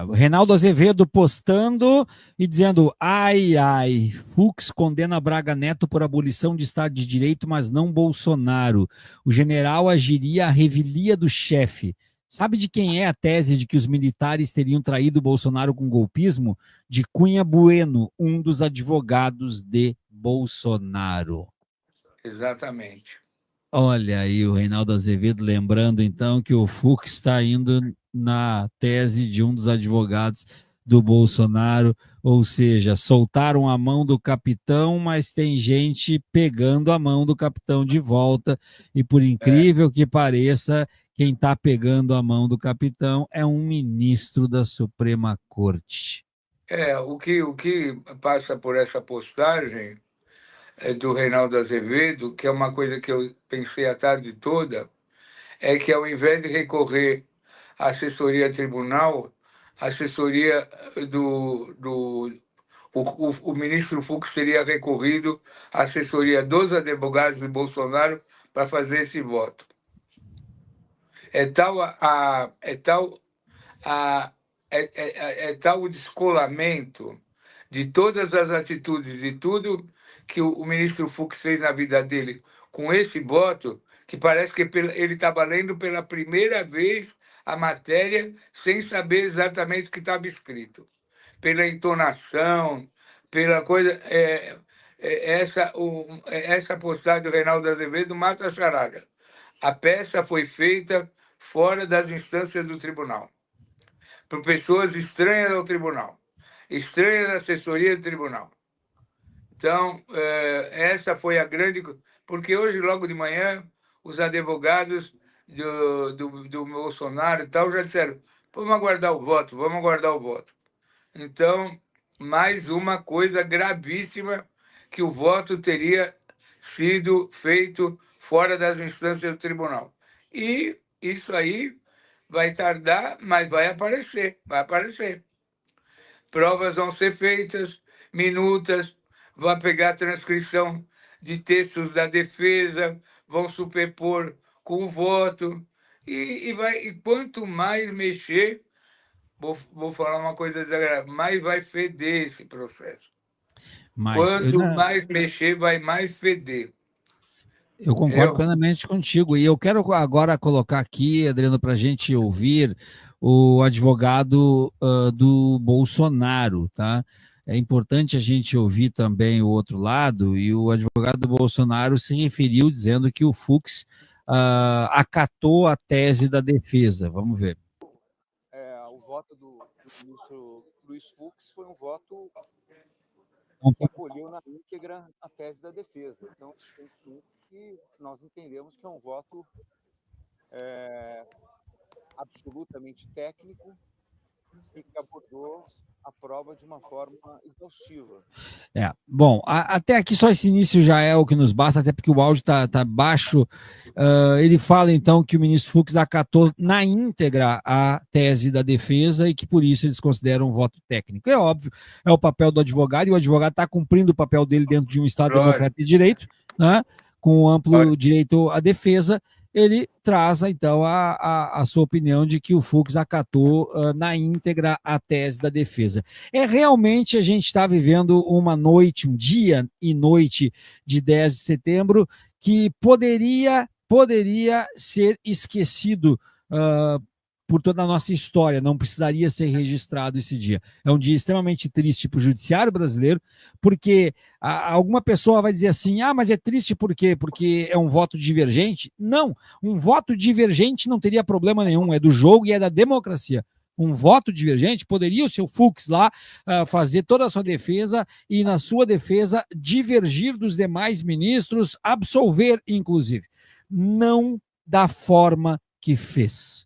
O Reinaldo Azevedo postando e dizendo: ai, ai, Fux condena Braga Neto por abolição de Estado de Direito, mas não Bolsonaro. O general agiria à revelia do chefe. Sabe de quem é a tese de que os militares teriam traído Bolsonaro com golpismo? De Cunha Bueno, um dos advogados de Bolsonaro. Exatamente. Olha aí o Reinaldo Azevedo lembrando então que o Fux está indo na tese de um dos advogados do Bolsonaro, ou seja, soltaram a mão do capitão, mas tem gente pegando a mão do capitão de volta, e por incrível que pareça, quem está pegando a mão do capitão é um ministro da Suprema Corte. O que passa por essa postagem do Reinaldo Azevedo, que é uma coisa que eu pensei a tarde toda, é que ao invés de recorrer à assessoria tribunal, a assessoria o ministro Fux teria recorrido à assessoria dos advogados de Bolsonaro para fazer esse voto. A, é tal o descolamento de todas as atitudes e tudo que o ministro Fux fez na vida dele com esse voto, que parece que ele estava lendo pela primeira vez a matéria sem saber exatamente o que estava escrito. Pela entonação, pela coisa. Essa postagem do Reinaldo Azevedo mata a charada. A peça foi feita fora das instâncias do tribunal, por pessoas estranhas ao tribunal, estranhas à assessoria do tribunal. Então, essa foi a grande. Porque hoje, logo de manhã, os advogados do Bolsonaro e tal já disseram: vamos aguardar o voto, vamos aguardar o voto. Então, mais uma coisa gravíssima, que o voto teria sido feito fora das instâncias do tribunal. E isso aí vai tardar, mas vai aparecer, vai aparecer. Provas vão ser feitas, minutas, vai pegar a transcrição de textos da defesa, vão superpor com o voto, e quanto mais mexer, vou falar uma coisa desagradável, mais vai feder esse processo. Mas Quanto mais mexer, vai mais feder. eu concordo Eu, plenamente contigo. E eu quero agora colocar aqui, Adriano, para a gente ouvir o advogado do Bolsonaro, tá? É importante a gente ouvir também o outro lado, e o advogado do Bolsonaro se referiu dizendo que o Fux acatou a tese da defesa. Vamos ver. O voto do ministro Luiz Fux foi um voto que acolheu na íntegra a tese da defesa. Então, que nós entendemos que é um voto absolutamente técnico e que abordou a prova de uma forma exaustiva. Bom, até aqui só esse início já é o que nos basta, até porque o áudio tá baixo. Ele fala então que o ministro Fux acatou na íntegra a tese da defesa e que por isso eles consideram um voto técnico. É óbvio, é o papel do advogado, e o advogado está cumprindo o papel dele dentro de um Estado democrático de direito, né, com amplo direito à defesa. Ele traz, então, a sua opinião de que o Fux acatou na íntegra a tese da defesa. Realmente a gente está vivendo uma noite, um dia e noite de 10 de setembro que poderia ser esquecido por toda a nossa história, não precisaria ser registrado esse dia. É um dia extremamente triste para o judiciário brasileiro, porque alguma pessoa vai dizer assim, mas é triste por quê? Porque é um voto divergente? Não, um voto divergente não teria problema nenhum, é do jogo e é da democracia. Um voto divergente, poderia o seu Fux lá fazer toda a sua defesa e, na sua defesa, divergir dos demais ministros, absolver, inclusive. Não da forma que fez.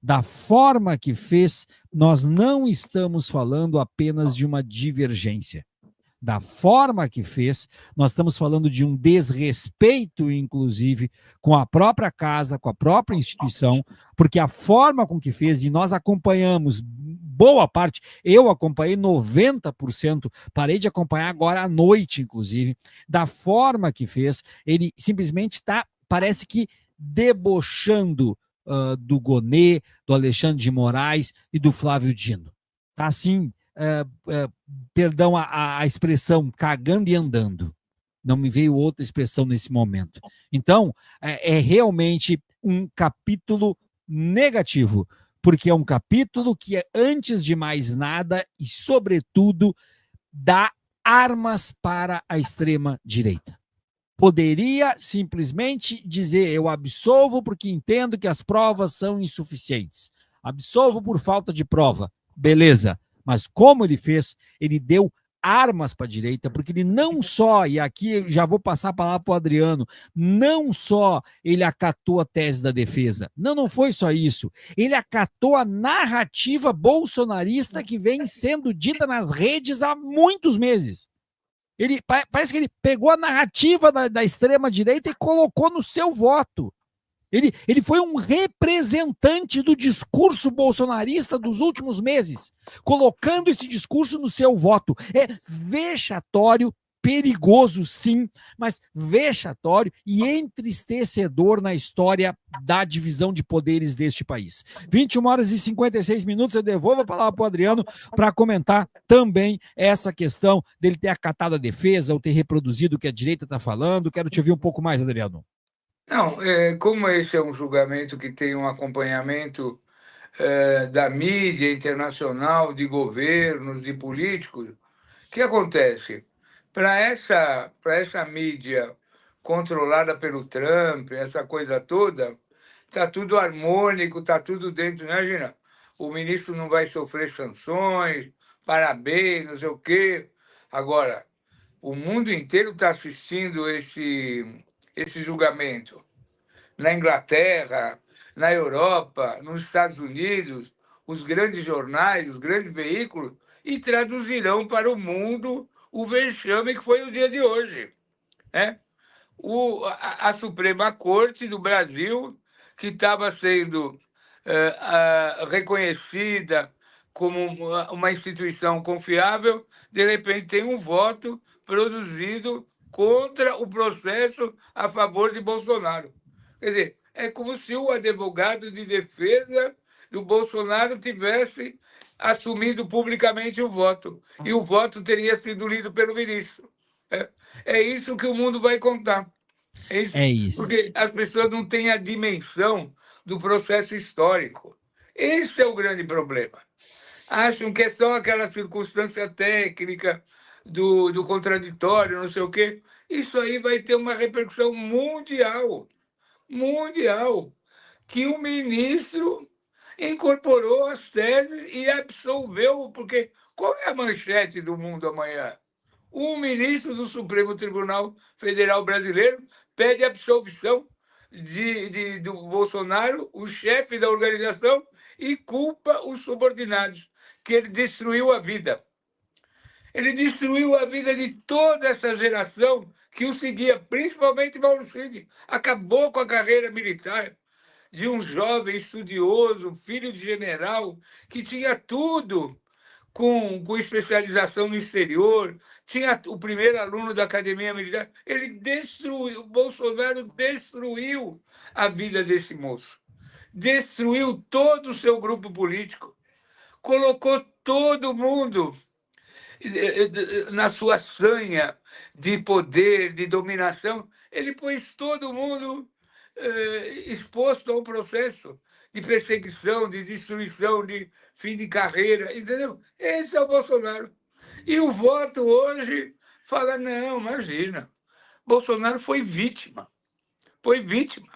Da forma que fez, nós não estamos falando apenas de uma divergência. Da forma que fez, nós estamos falando de um desrespeito, inclusive, com a própria casa, com a própria instituição, porque a forma com que fez, e nós acompanhamos boa parte, eu acompanhei 90%, parei de acompanhar agora à noite, inclusive, da forma que fez, ele simplesmente está, parece que, debochando do Gonê, do Alexandre de Moraes e do Flávio Dino. Tá assim, perdão a expressão, cagando e andando. Não me veio outra expressão nesse momento. Então, é realmente um capítulo negativo, porque é um capítulo que, antes de mais nada e, sobretudo, dá armas para a extrema-direita. Poderia simplesmente dizer: eu absolvo porque entendo que as provas são insuficientes. Absolvo por falta de prova. Beleza. Mas como ele fez, ele deu armas para a direita, porque ele não só, e aqui já vou passar a palavra para o Adriano, não só ele acatou a tese da defesa, não foi só isso, ele acatou a narrativa bolsonarista que vem sendo dita nas redes há muitos meses. Parece que ele pegou a narrativa da extrema-direita e colocou no seu voto. Ele foi um representante do discurso bolsonarista dos últimos meses, colocando esse discurso no seu voto. É vexatório, perigoso sim, mas vexatório e entristecedor na história da divisão de poderes deste país. 21 horas e 56 minutos, eu devolvo a palavra para o Adriano para comentar também essa questão dele ter acatado a defesa ou ter reproduzido o que a direita está falando. Quero te ouvir um pouco mais, Adriano. Não, como esse é um julgamento que tem um acompanhamento da mídia internacional, de governos, de políticos, o que acontece? Para essa mídia controlada pelo Trump, essa coisa toda, está tudo harmônico, está tudo dentro. Imagina, o ministro não vai sofrer sanções, parabéns, não sei o quê. Agora, o mundo inteiro está assistindo esse julgamento. Na Inglaterra, na Europa, nos Estados Unidos, os grandes jornais, os grandes veículos, e traduzirão para o mundo o vexame que foi o dia de hoje. Né? A Suprema Corte do Brasil, que estava sendo reconhecida como uma instituição confiável, de repente tem um voto produzido contra o processo a favor de Bolsonaro. Quer dizer, é como se o advogado de defesa do Bolsonaro tivesse assumido publicamente o voto, e o voto teria sido lido pelo ministro. É isso que o mundo vai contar. É isso. É isso. Porque as pessoas não têm a dimensão do processo histórico. Esse é o grande problema. Acham que é só aquela circunstância técnica do contraditório, não sei o quê. Isso aí vai ter uma repercussão mundial. Mundial. Que o ministro incorporou as teses e absolveu, porque qual é a manchete do Mundo amanhã? Um ministro do Supremo Tribunal Federal Brasileiro pede absolvição do Bolsonaro, o chefe da organização, e culpa os subordinados, que ele destruiu a vida. Ele destruiu a vida de toda essa geração que o seguia, principalmente Mauro Cid. Acabou com a carreira militar de um jovem estudioso, filho de general, que tinha tudo com especialização no exterior, tinha o primeiro aluno da Academia Militar. Ele destruiu, Bolsonaro destruiu a vida desse moço, destruiu todo o seu grupo político, colocou todo mundo na sua sanha de poder, de dominação. Ele pôs todo mundo exposto ao processo de perseguição, de destruição, de fim de carreira, entendeu? Esse é o Bolsonaro. E o voto hoje fala, não, imagina, Bolsonaro foi vítima. Foi vítima.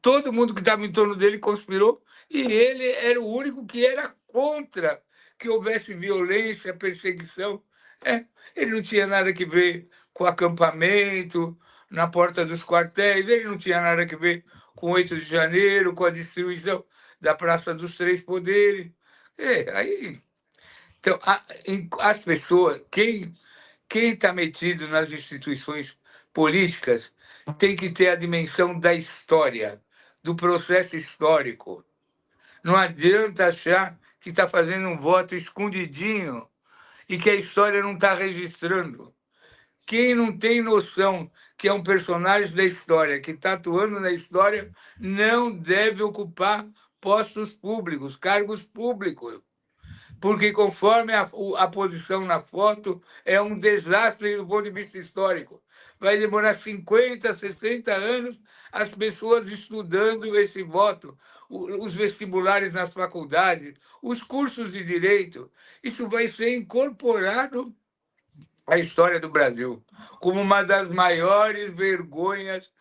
Todo mundo que estava em torno dele conspirou e ele era o único que era contra que houvesse violência, perseguição. Ele não tinha nada a ver com acampamento na porta dos quartéis, ele não tinha nada a ver com 8 de janeiro, com a destruição da Praça dos Três Poderes. Aí, então, as pessoas, quem está metido nas instituições políticas tem que ter a dimensão da história, do processo histórico. Não adianta achar que está fazendo um voto escondidinho e que a história não está registrando. Quem não tem noção que é um personagem da história, que está atuando na história, não deve ocupar postos públicos, cargos públicos. Porque conforme a posição na foto, é um desastre do ponto de vista histórico. Vai demorar 50, 60 anos as pessoas estudando esse voto, os vestibulares nas faculdades, os cursos de direito. Isso vai ser incorporado à história do Brasil como uma das maiores vergonhas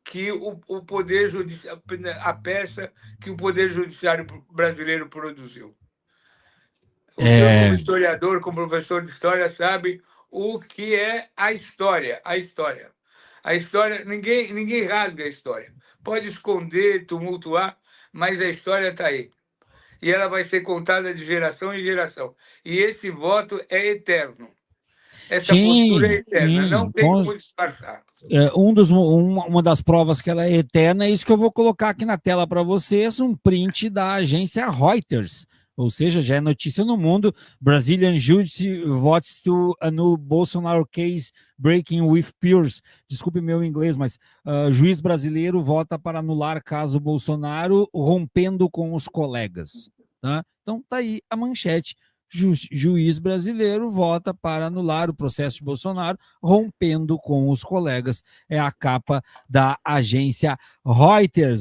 que o Poder Judiciário, a peça que o Poder Judiciário brasileiro produziu. O senhor, como historiador, como professor de história, sabe o que é a história. A história. A história, ninguém rasga a história. Pode esconder, tumultuar, mas a história está aí. E ela vai ser contada de geração em geração. E esse voto é eterno. Essa postura é eterna, não tem como disfarçar. Uma das provas que ela é eterna é isso que eu vou colocar aqui na tela para vocês, um print da agência Reuters, ou seja, já é notícia no mundo. Brazilian Justice votes to annul Bolsonaro case breaking with peers. Desculpe meu inglês, mas juiz brasileiro vota para anular caso Bolsonaro rompendo com os colegas. Tá? Então tá aí a manchete. Juiz brasileiro vota para anular o processo de Bolsonaro, rompendo com os colegas. É a capa da agência Reuters.